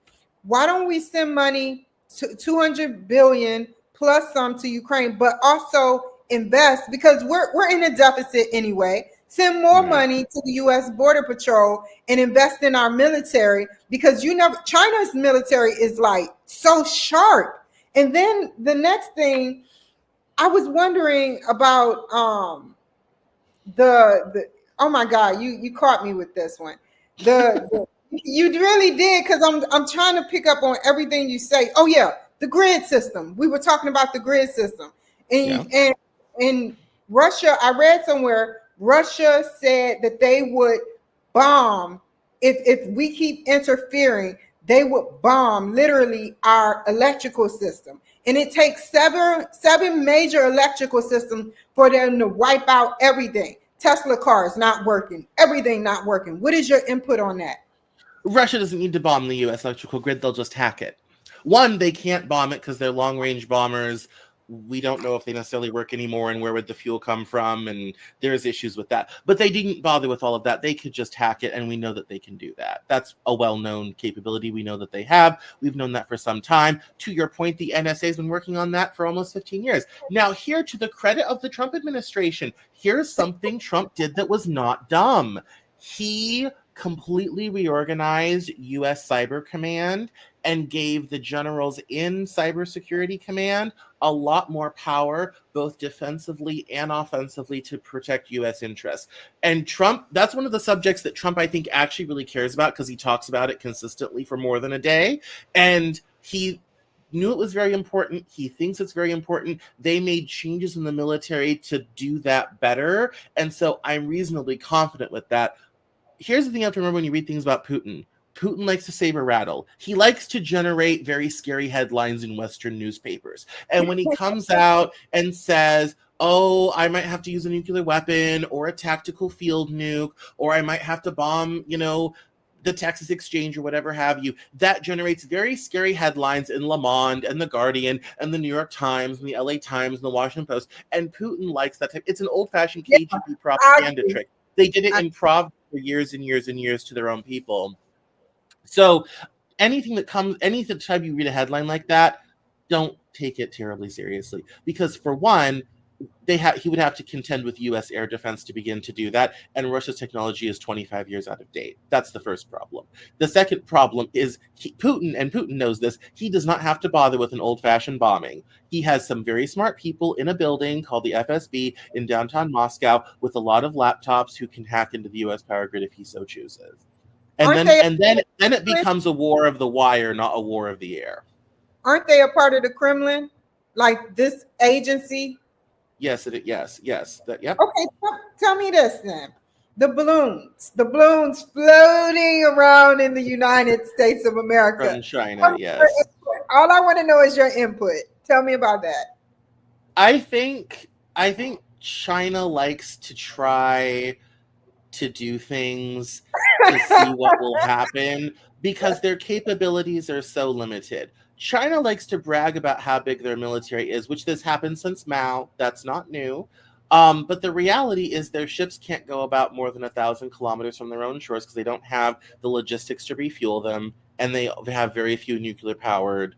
Why don't we send money to 200 billion plus some to Ukraine, but also invest, because we're in a deficit anyway. Send more money to the U.S. Border Patrol and invest in our military, because China's military is like so sharp. And then the next thing, I was wondering about the oh my God, you caught me with this one. You really did, because I'm trying to pick up on everything you say. Oh yeah, the grid system. We were talking about the grid system, and in Russia, I read somewhere Russia said that they would bomb if we keep interfering. They would bomb literally our electrical system, and it takes seven major electrical systems for them to wipe out everything. Tesla cars not working, everything not working. What is your input on that? Russia doesn't need to bomb the U.S. electrical grid. They'll just hack it. One, they can't bomb it because they're long-range bombers. We don't know if they necessarily work anymore and where would the fuel come from, and there's issues with that. But they didn't bother with all of that. They could just hack it, and we know that they can do that. That's a well-known capability we know that they have. We've known that for some time. To your point, the NSA has been working on that for almost 15 years. Now, here, to the credit of the Trump administration, here's something Trump did that was not dumb. He completely reorganized U.S. Cyber Command and gave the generals in Cybersecurity Command a lot more power, both defensively and offensively, to protect U.S. interests. And Trump, that's one of the subjects that Trump, I think, actually really cares about, because he talks about it consistently for more than a day. And he knew it was very important. He thinks it's very important. They made changes in the military to do that better. And so I'm reasonably confident with that. Here's the thing you have to remember when you read things about Putin. Putin likes to saber rattle. He likes to generate very scary headlines in Western newspapers. And when he comes out and says, oh, I might have to use a nuclear weapon or a tactical field nuke, or I might have to bomb, the Texas Exchange or whatever have you, that generates very scary headlines in Le Monde and The Guardian and the New York Times and the LA Times and the Washington Post. And Putin likes that type. It's an old-fashioned KGB propaganda trick. They did it in Prague for years and years and years to their own people. So anytime you read a headline like that, don't take it terribly seriously. Because for one, he would have to contend with U.S. air defense to begin to do that, and Russia's technology is 25 years out of date. That's the first problem. The second problem is Putin knows this, he does not have to bother with an old-fashioned bombing. He has some very smart people in a building called the FSB in downtown Moscow with a lot of laptops who can hack into the U.S. power grid if he so chooses. And then it becomes a war of the wire, not a war of the air. Aren't they a part of the Kremlin? Like this agency? Yes. Yep. Okay, tell me this then. The balloons floating around in the United States of America. From China, yes. All I want to know is your input. Tell me about that. I think China likes to try to do things to see what will happen because their capabilities are so limited. China likes to brag about how big their military is, which this happened since Mao. That's not new. But the reality is their ships can't go about more than 1,000 kilometers from their own shores because they don't have the logistics to refuel them, and they have very few nuclear-powered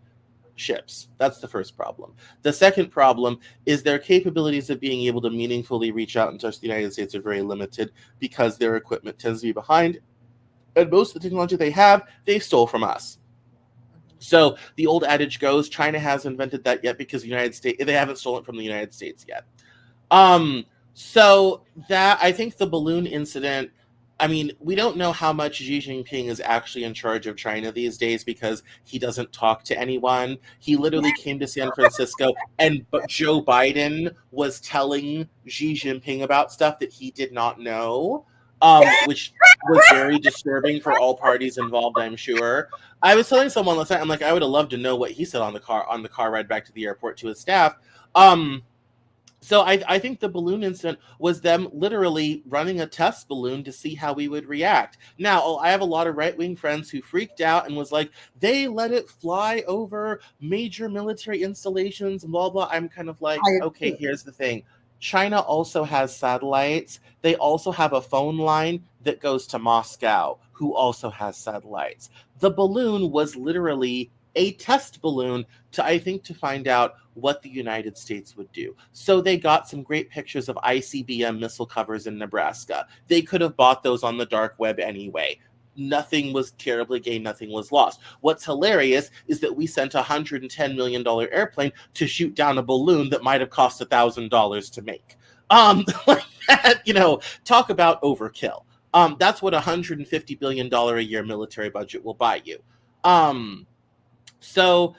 ships. That's the first problem. The second problem is their capabilities of being able to meaningfully reach out and touch the United States are very limited because their equipment tends to be behind, and most of the technology they have, they stole from us. So the old adage goes, China hasn't invented that yet because the United States, they haven't stolen it from the United States yet. So that, I think the balloon incident, I mean, we don't know how much Xi Jinping is actually in charge of China these days because he doesn't talk to anyone. He literally came to San Francisco and Joe Biden was telling Xi Jinping about stuff that he did not know, which was very disturbing for all parties involved, I'm sure. I was telling someone last night, I'm like, I would have loved to know what he said on the car ride back to the airport to his staff. So I think the balloon incident was them literally running a test balloon to see how we would react. Now, I have a lot of right-wing friends who freaked out and was like, they let it fly over major military installations and blah, blah. I'm kind of like, okay, here's the thing. China also has satellites. They also have a phone line that goes to Moscow, who also has satellites. The balloon was literally a test balloon to find out what the United States would do. So they got some great pictures of ICBM missile covers in Nebraska. They could have bought those on the dark web anyway. Nothing was terribly gained, nothing was lost. What's hilarious is that we sent a $110 million airplane to shoot down a balloon that might have cost $1,000 to make. Like that, talk about overkill. That's what $150 billion a year military budget will buy you. So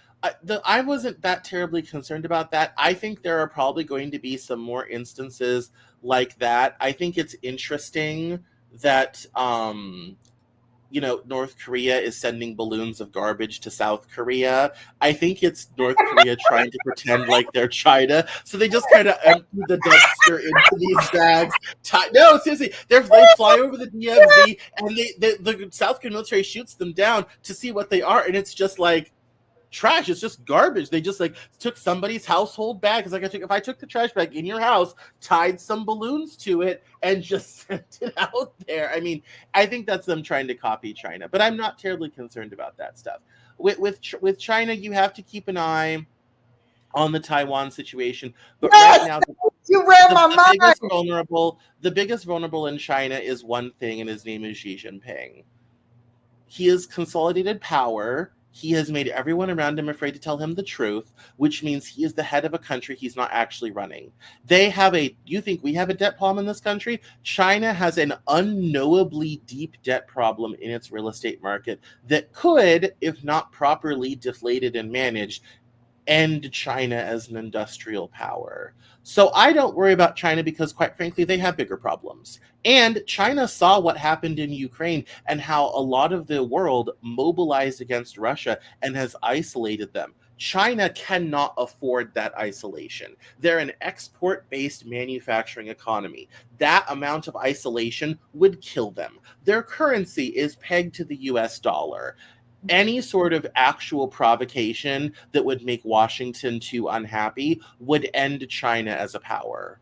I wasn't that terribly concerned about that. I think there are probably going to be some more instances like that. I think it's interesting that, North Korea is sending balloons of garbage to South Korea. I think it's North Korea trying to pretend like they're China. So they just kind of empty the dumpster into these bags. No, seriously, they fly over the DMZ and the South Korean military shoots them down to see what they are. And it's just like, trash. It's just garbage. They just took somebody's household bag. It's like if I took the trash bag in your house, tied some balloons to it, and just sent it out there. I mean, I think that's them trying to copy China, but I'm not terribly concerned about that stuff. With China, you have to keep an eye on the Taiwan situation. But right now, You read my The biggest mind. vulnerable in China is one thing, and his name is Xi Jinping. He has consolidated power. He has made everyone around him afraid to tell him the truth, which means he is the head of a country he's not actually running. You think we have a debt problem in this country? China has an unknowably deep debt problem in its real estate market that could, if not properly deflated and managed, end China as an industrial power. So I don't worry about China because, quite frankly, they have bigger problems. And China saw what happened in Ukraine and how a lot of the world mobilized against Russia and has isolated them. China cannot afford that isolation. They're an export-based manufacturing economy. That amount of isolation would kill them. Their currency is pegged to the US dollar. Any sort of actual provocation that would make Washington too unhappy would end China as a power.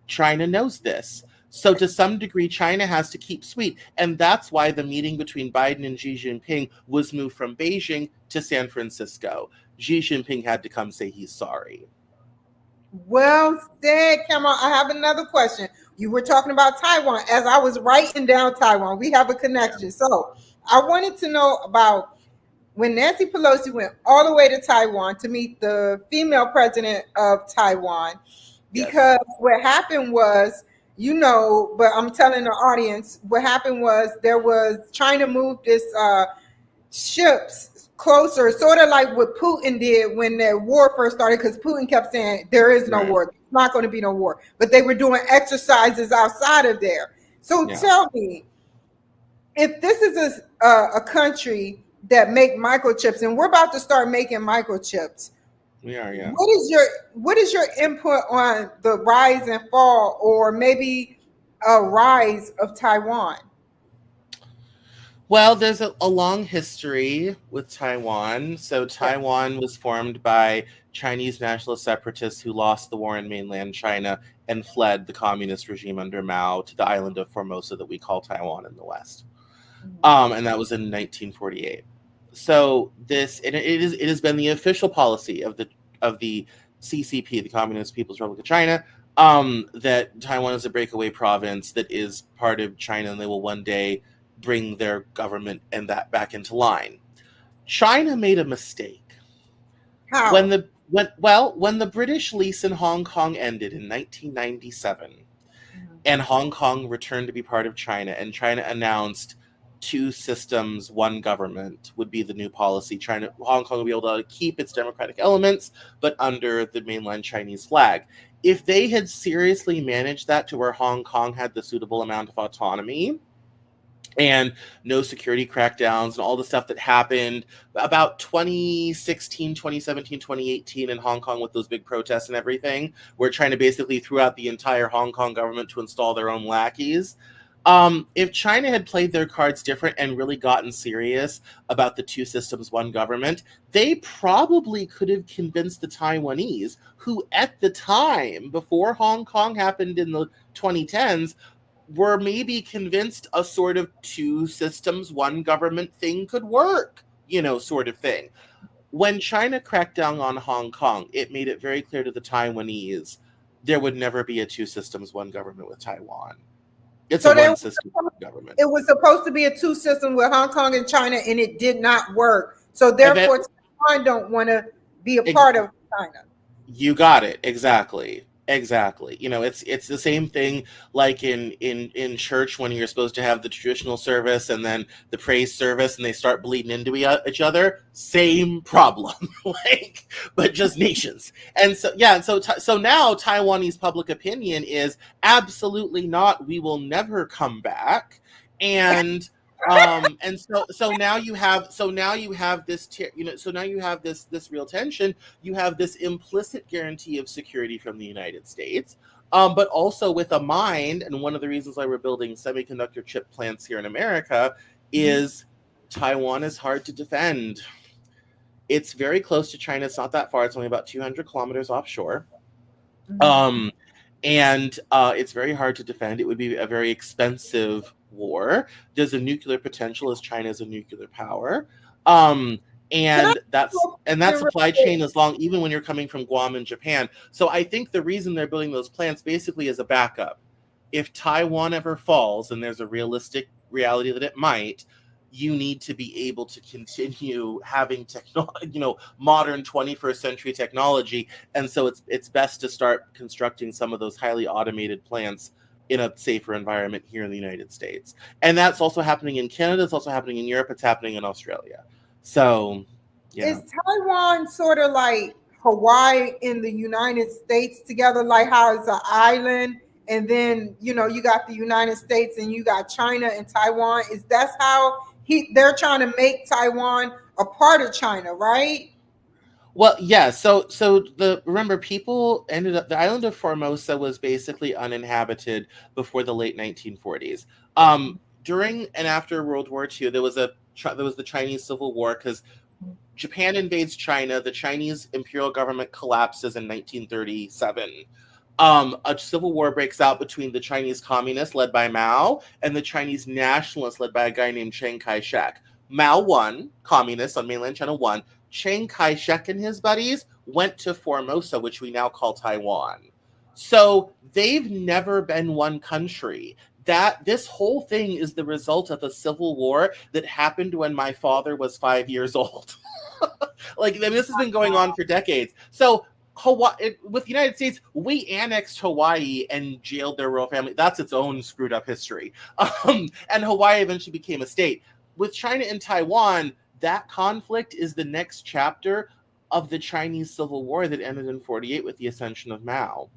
China knows this. So to some degree, China has to keep sweet. And that's why the meeting between Biden and Xi Jinping was moved from Beijing to San Francisco. Xi Jinping had to come say he's sorry. Well said, Cameron. I have another question. You were talking about Taiwan. As I was writing down Taiwan, we have a connection. So I wanted to know about when Nancy Pelosi went all the way to Taiwan to meet the female president of Taiwan, because what happened was, but I'm telling the audience, what happened was China moved this ships closer, sort of like what Putin did when the war first started, because Putin kept saying there is no war, there's not going to be no war, but they were doing exercises outside of there. So tell me, if this is a country that make microchips, and we're about to start making microchips, we are, yeah. What is your input on the rise and fall, or maybe a rise of Taiwan? Well, there's a long history with Taiwan. So Taiwan was formed by Chinese nationalist separatists who lost the war in mainland China and fled the communist regime under Mao to the island of Formosa that we call Taiwan in the West. And that was in 1948. So it has been the official policy of the CCP, the Communist People's Republic of China, that Taiwan is a breakaway province that is part of China, and they will one day bring their government and that back into line. China made a mistake. How? When the British lease in Hong Kong ended in 1997, and Hong Kong returned to be part of China, and China announced 2 systems, 1 government would be the new policy. Hong Kong would be able to keep its democratic elements, but under the mainland Chinese flag. If they had seriously managed that to where Hong Kong had the suitable amount of autonomy, and no security crackdowns and all the stuff that happened about 2016, 2017, 2018 in Hong Kong with those big protests and everything, where China basically threw out the entire Hong Kong government to install their own lackeys. If China had played their cards different and really gotten serious about the 2 systems, 1 government, they probably could have convinced the Taiwanese, who at the time, before Hong Kong happened in the 2010s, were maybe convinced a sort of 2 systems, 1 government thing could work, sort of thing. When China cracked down on Hong Kong, it made it very clear to the Taiwanese there would never be a 2 systems, 1 government with Taiwan. It's a 1 system government. It was supposed to be a 2 system with Hong Kong and China, and it did not work. So therefore, Taiwan don't want to be a part of China. You got it. Exactly. It's the same thing like in church when you're supposed to have the traditional service and then the praise service, and they start bleeding into each other. Same problem, but just nations. And so so now Taiwanese public opinion is absolutely not. We will never come back. And so now you have this this real tension. You have this implicit guarantee of security from the United States, but also with a mind. And one of the reasons why we're building semiconductor chip plants here in America is Taiwan is hard to defend. It's very close to China. It's not that far. It's only about 200 kilometers offshore. And it's very hard to defend. It would be a very expensive war. There's a nuclear potential as China is a nuclear power. Can I and that supply chain is long, even when you're coming from Guam and Japan. So I think the reason they're building those plants basically is a backup. If Taiwan ever falls, and there's a realistic reality that it might, you need to be able to continue having modern 21st century technology. And so it's best to start constructing some of those highly automated plants in a safer environment here in the United States. And that's also happening in Canada. It's also happening in Europe. It's happening in Australia. So, yeah. Is Taiwan sort of like Hawaii in the United States together, like how it's an island, and then you got the United States and you got China and Taiwan? Is that's how they're trying to make Taiwan a part of China, right? Well, yeah. So remember, people ended up. The island of Formosa was basically uninhabited before the late 1940s. During and after World War II, there was the Chinese Civil War, because Japan invades China. The Chinese imperial government collapses in 1937. A civil war breaks out between the Chinese communists led by Mao and the Chinese nationalists led by a guy named Chiang Kai-shek. Mao won, communists on mainland China won. Chiang Kai-shek and his buddies went to Formosa, which we now call Taiwan. So they've never been one country. This whole thing is the result of a civil war that happened when my father was 5 years old. This has been going on for decades. So Hawaii, with the United States, we annexed Hawaii and jailed their royal family. That's its own screwed up history. And Hawaii eventually became a state. With China and Taiwan, that conflict is the next chapter of the Chinese Civil War that ended in 1948 with the ascension of Mao.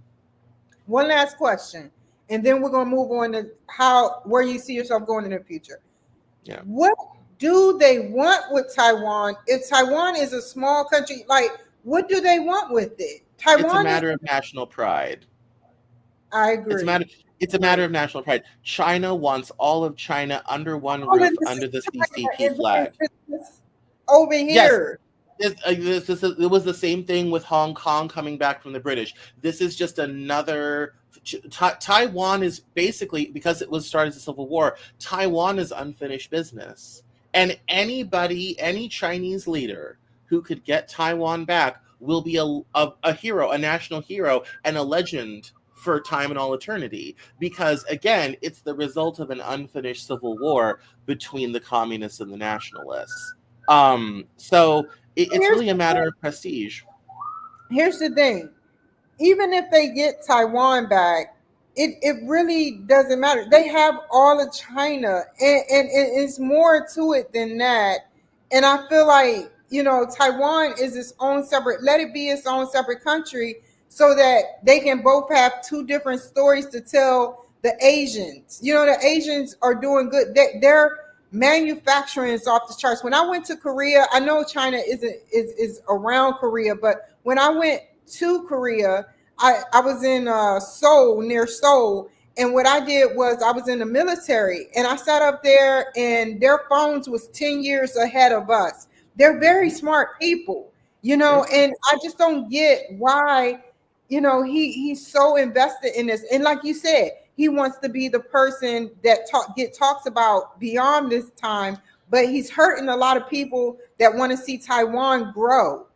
One last question, and then we're going to move on to where you see yourself going in the future. Yeah. What do they want with Taiwan? If Taiwan is a small country, what do they want with it? Taiwan. It's a matter of national pride. I agree. It's a matter of national pride. China wants all of China under one roof, under the CCP flag. Over here. Yes. It was the same thing with Hong Kong coming back from the British. This is just another. Taiwan is basically, because it was started as a civil war, Taiwan is unfinished business. And any Chinese leader who could get Taiwan back will be a hero, a national hero, and a legend for time and all eternity. Because, again, it's the result of an unfinished civil war between the communists and the nationalists. So it's really a matter of prestige. Here's the thing. Even if they get Taiwan back, it really doesn't matter. They have all of China, and it's more to it than that. And I feel like, Taiwan is its own separate, let it be its own separate country so that they can both have two different stories to tell the Asians. The Asians are doing good. Their manufacturing is off the charts. When I went to Korea, I know China is around Korea, but when I went to Korea, I was in Seoul, near Seoul, and what I did was I was in the military, and I sat up there, and their phones was 10 years ahead of us. They're very smart people, and I just don't get why, he's so invested in this. And like you said, he wants to be the person that talks about beyond this time, but he's hurting a lot of people that want to see Taiwan grow.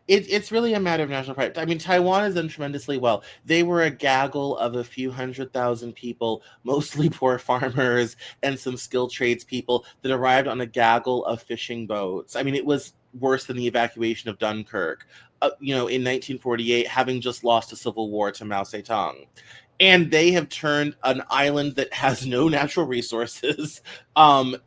It's really a matter of national pride. I mean, Taiwan has done tremendously well. They were a gaggle of a few 100,000 people, mostly poor farmers and some skilled tradespeople that arrived on a gaggle of fishing boats. I mean, it was worse than the evacuation of Dunkirk, in 1948, having just lost a civil war to Mao Zedong. And they have turned an island that has no natural resources,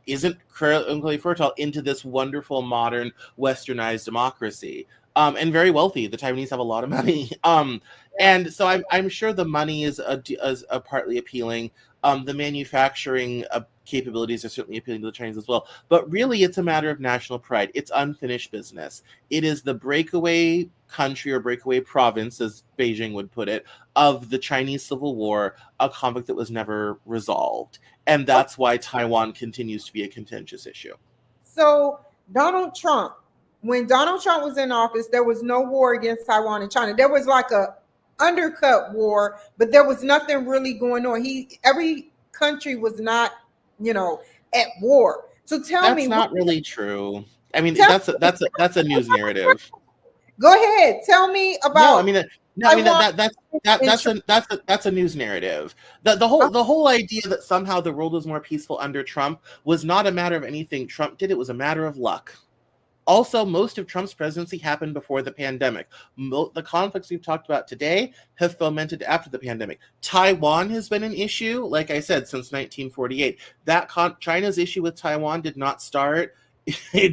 isn't currently fertile, into this wonderful, modern, westernized democracy. And very wealthy. The Taiwanese have a lot of money. And so I'm sure the money is partly appealing. The manufacturing capabilities are certainly appealing to the Chinese as well. But really, it's a matter of national pride. It's unfinished business. It is the breakaway country or breakaway province, as Beijing would put it, of the Chinese Civil War, a conflict that was never resolved. And that's why Taiwan continues to be a contentious issue. So when Donald Trump was in office, there was no war against Taiwan and China. There was like a undercut war, but there was nothing really going on. Every country was not, at war. So tell me, that's not really true. I mean, Tell, that's a news narrative. go ahead. Tell me No, I about mean, no, I mean Taiwan and that's a news narrative. Trump. The whole idea that somehow the world was more peaceful under Trump was not a matter of anything Trump did. It was a matter of luck. Also, most of Trump's presidency happened before the pandemic. The conflicts we've talked about today have fomented after the pandemic. Taiwan has been an issue, like I said, since 1948. China's issue with Taiwan did not start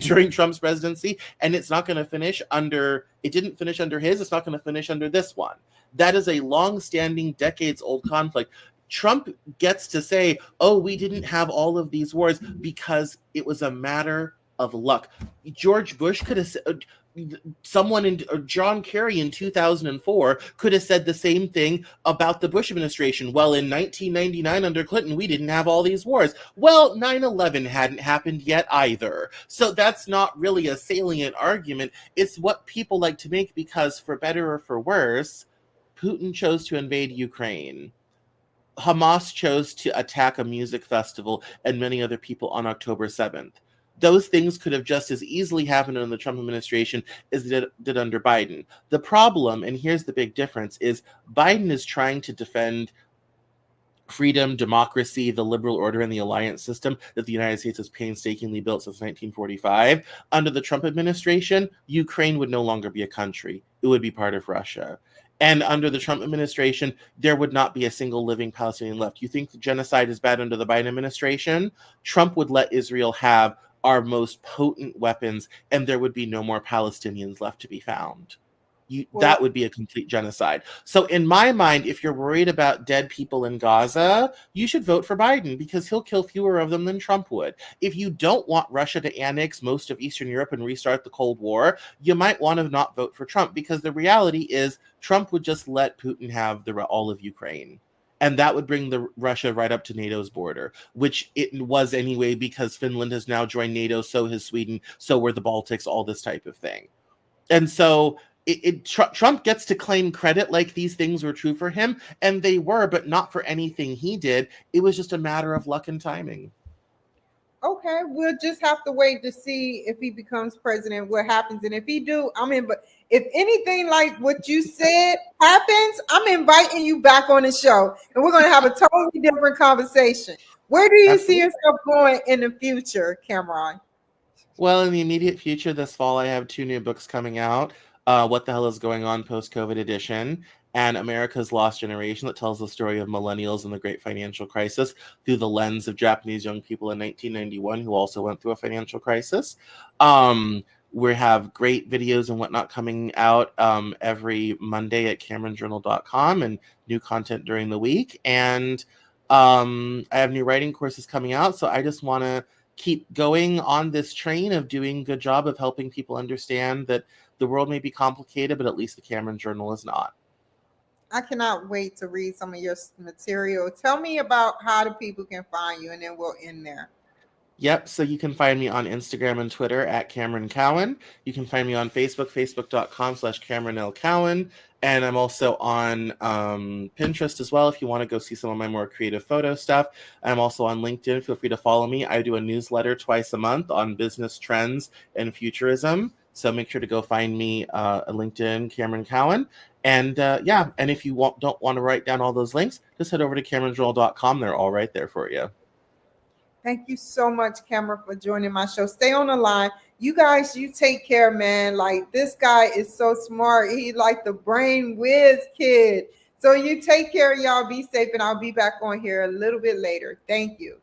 during Trump's presidency, and it's not going to finish under. It didn't finish under his. It's not going to finish under this one. That is a long-standing, decades-old conflict. Trump gets to say, "Oh, we didn't have all of these wars because it was a matter of luck." George Bush could have said, John Kerry in 2004 could have said the same thing about the Bush administration. Well, in 1999 under Clinton, we didn't have all these wars. Well, 9/11 hadn't happened yet either. So that's not really a salient argument. It's what people like to make because, for better or for worse, Putin chose to invade Ukraine. Hamas chose to attack a music festival and many other people on October 7th. Those things could have just as easily happened in the Trump administration as it did under Biden. The problem, and here's the big difference, is Biden is trying to defend freedom, democracy, the liberal order, and the alliance system that the United States has painstakingly built since 1945. Under the Trump administration, Ukraine would no longer be a country. It would be part of Russia. And under the Trump administration, there would not be a single living Palestinian left. You think the genocide is bad under the Biden administration? Trump would let Israel have our most potent weapons, and there would be no more Palestinians left to be found. That would be a complete genocide. So in my mind, if you're worried about dead people in Gaza, you should vote for Biden because he'll kill fewer of them than Trump would. If you don't want Russia to annex most of Eastern Europe and restart the Cold War, you might want to not vote for Trump because the reality is Trump would just let Putin have all of Ukraine. And that would bring Russia right up to NATO's border, which it was anyway because Finland has now joined NATO, so has Sweden, so were the Baltics, all this type of thing. And so Trump gets to claim credit like these things were true for him, and they were, but not for anything he did. It was just a matter of luck and timing. Okay, we'll just have to wait to see if he becomes president, what happens. And if he do, but if anything like what you said happens, I'm inviting you back on the show and we're going to have a totally different conversation. Where do you see yourself going in the future, Cameron? Well, in the immediate future, this fall, I have 2 new books coming out. What the Hell is Going On Post-COVID Edition, and America's Lost Generation, that tells the story of millennials and the great financial crisis through the lens of Japanese young people in 1991 who also went through a financial crisis. We have great videos and whatnot coming out every Monday at CameronJournal.com and new content during the week. And I have new writing courses coming out, so I just want to keep going on this train of doing a good job of helping people understand that the world may be complicated, but at least the Cameron Journal is not. I cannot wait to read some of your material. Tell me about how the people can find you, and then we'll end there. Yep, so you can find me on Instagram and Twitter at Cameron Cowan. You can find me on Facebook, facebook.com/Cameron L. Cowan. And I'm also on Pinterest as well if you want to go see some of my more creative photo stuff. I'm also on LinkedIn. Feel free to follow me. I do a newsletter twice a month on business trends and futurism. So make sure to go find me at LinkedIn, Cameron Cowan. And and if you don't want to write down all those links, just head over to CameronJournal.com. They're all right there for you. Thank you so much, Cameron, for joining my show. Stay on the line. You guys, you take care, man. Like, this guy is so smart. He like the brain whiz kid. So you take care, y'all. Be safe, and I'll be back on here a little bit later. Thank you.